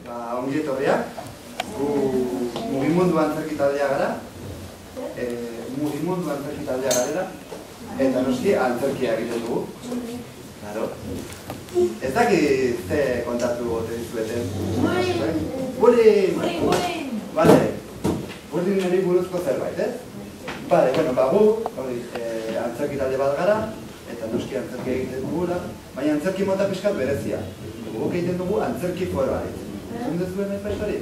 ongi etorriak. Gu mugimendu antzerki taldea gara. Mugimendu antzerki taldea garela. Eta noski antzerkia egiten dugu. Claro. Ez dakit ze kontatu gote dizueten. Bullying! Bullying! Bale. Bullyingeri buruzko zerbait, ez? Bale, bueno, gu antzerki talde bat gara, eta noski antzerki egiten dugula, baina antzerki mota pixkat berezia. Guk egiten dugu antzerki foroa. Zunde zuen nahi hori?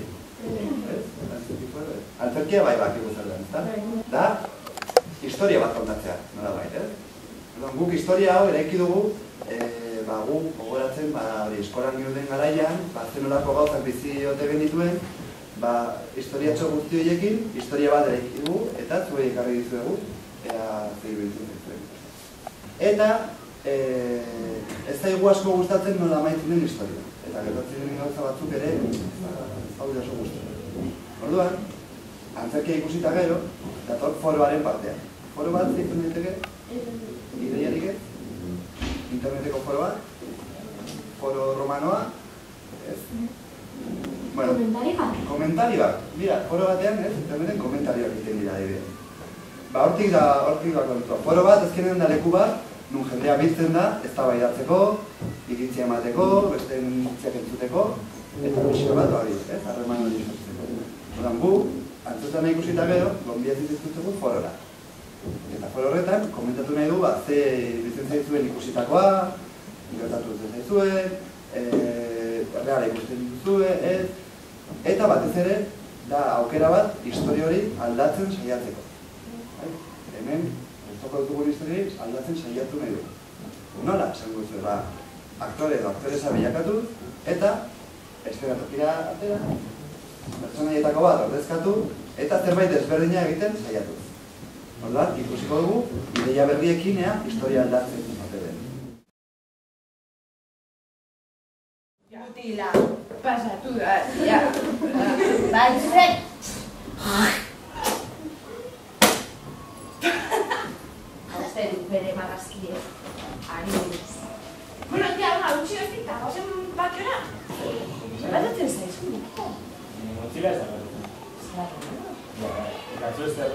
Antzerkia bai bakigu zerdan, ezta? Da, historia bat kontatzea, nola bait, ez? Guk historia hau eraiki dugu, gu gogoratzen, eskolan ginen garaian, zenolako gauzak bizi ote genituen, historiatxo guzti horiekin, historia bat eraiki dugu, eta zuei ekarri dizuegu, ea zehiru dizuegu. Eta, ez daigu asko gustatzen nola amaitzen den historia. Eta gertatzen den gauza batzuk ere, hau oso gustatzen. Orduan, antzerkia ikusita gero, dator foroaren partean. Foro bat zeitzen daiteke? Ideiarik ez? Interneteko foro bat? Foro romanoa? Ez? Komentari bat? Komentari bat. Mira, foro batean, interneten komentarioak egiten dira adibidez. Hortik da kontua. Foro bat, azkenen da leku bat, nun jendea biltzen da, eztabaidatzeko, iritzia emateko, beste iritziak entzuteko, eta pixka bat hori, harreman hori sortzeko. Oran gu, antzutan nahi ikusita gero, gonbiatik dizkutzeko forora. Eta foro horretan, komentatu nahi du, ze bizitzen zaizuen ikusitakoa, gertatu dutzen zaizuen, reala ikusten duzue, eta batez ere, da aukera bat, histori hori aldatzen saiatzeko. Hemen, toko dutugun historiei aldatzen saiatu nahi du. Nola, esango zuen, aktore edo aktoresa bilakatu, eta eszenatokira atera, pertsonaietako bat ordezkatu, eta zerbait desberdina egiten saiatu. Orduan, ikusiko dugu, ideia berriekin historia aldatzen dute den. Mutila, pasatu da, ja. Batzek! Hauzen bere marrazkiek, ari buruz. Bueno, tia, gutxi hortik, eta gauzen bakiora. Zerratatzen zaizu? Mutila ez da bat. Gatzu ez da bat.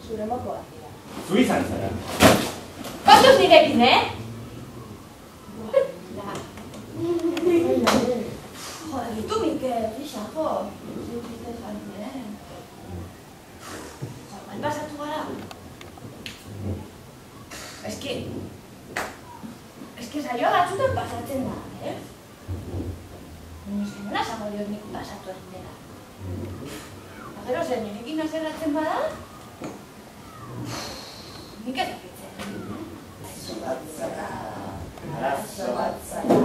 Zure mokoa. Zu izan zara. Kontuz nirekin, Joder, ditu Mikel, fixako. Mal pasatu gara. Eski saioa batzutan pasatzen da, nola zango diot nik pasatu ez dela. Gero zer, nirekin azerratzen bada? Nik ez dakitzen. Arazo bat zara.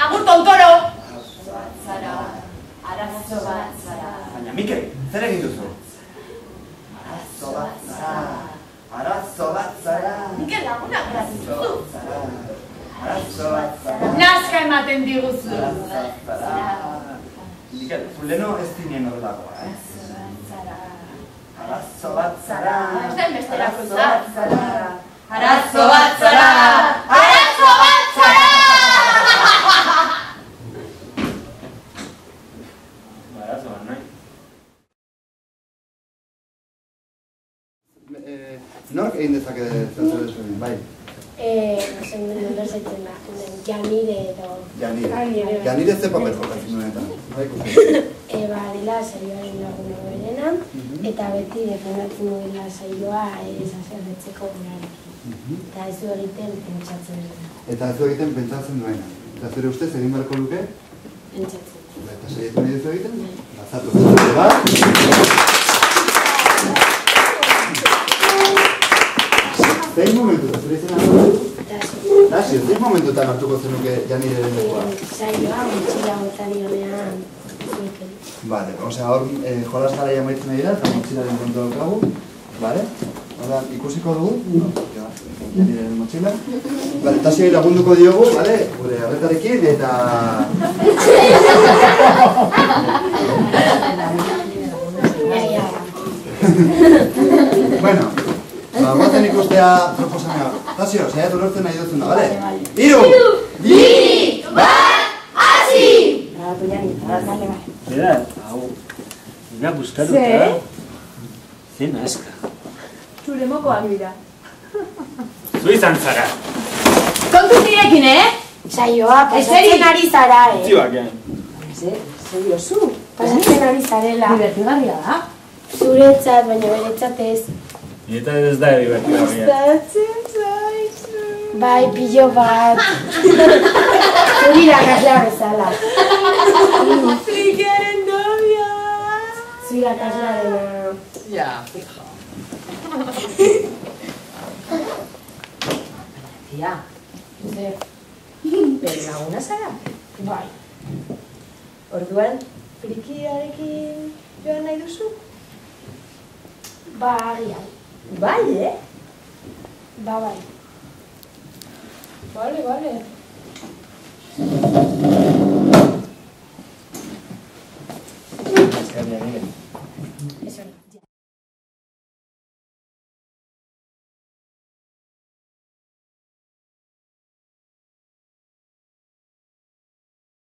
Agur tontoro! Arazo bat zara. Baina, Mikel, zer egin duzu? Arazo bat zara. Mikel lagunak grazituzu. Arazo bat zara. Nazka ematen diguzu. Mikel, zuleno ez dinen horrelakoa, Arazo bat zara. Ez da inbesterako izan. Arazo bat zara. Arazo bat zara! Arazo bat nahi. Nork egin dezake zer desberdin, bai? Nola zaitzen da, Janire edo... Janire ze papel jokatzen duenetan? Dela saioaren laguna berena, eta beti defendatzen duela saioa haserretzeko berarekin. Eta ez du egiten pentsatzen duena. Eta ez du egiten pentsatzen duena. Eta zure ustez egin beharko luke? Pentsatzen. Eta saietu nahi duzu egiten? Batzatu zure bat. Zein momentu, zure izena? Tasio, zein momentutan hartuko zenuke Janireren lekua? Saioa, motxila bota dionean. Vale, osea, hor jolas garaia amaitzen nahi da, eta motxilaren kontu daukagu. Vale? Hora, ikusiko dugu. Janireren motxila. Vale, Tasioi lagunduko diogu, vale? Gure arretarekin, eta... Bueno, guazen ikustea proposamena. Tasio, saiatu lortzen nahi duzuna, vale? 3, 2, 1, hasi! Mira, hau, ina buskatuta. Zen aska. Zure mokoak dira. Zu izan zara. Kontu nirekin, Saioa, pasatzen ari zara, Zioak, Serio, zu? Pasatzen ari zarela. Divertigarria da. Zuretzat, baina beretzat ez. Eta ez da divertigarria. Gustatzen zaizu. Bai, pilo bat. Zuri irakaslea bezala. Frikiaren novia. Zuri irakaslearena. Ja, fija. Tia, Zer, bere laguna zara? bai. Orduan, frikiarekin joan nahi duzu? Ba, agian. Bai, Ba, bai. Bale. Eskerrik asko. Eso.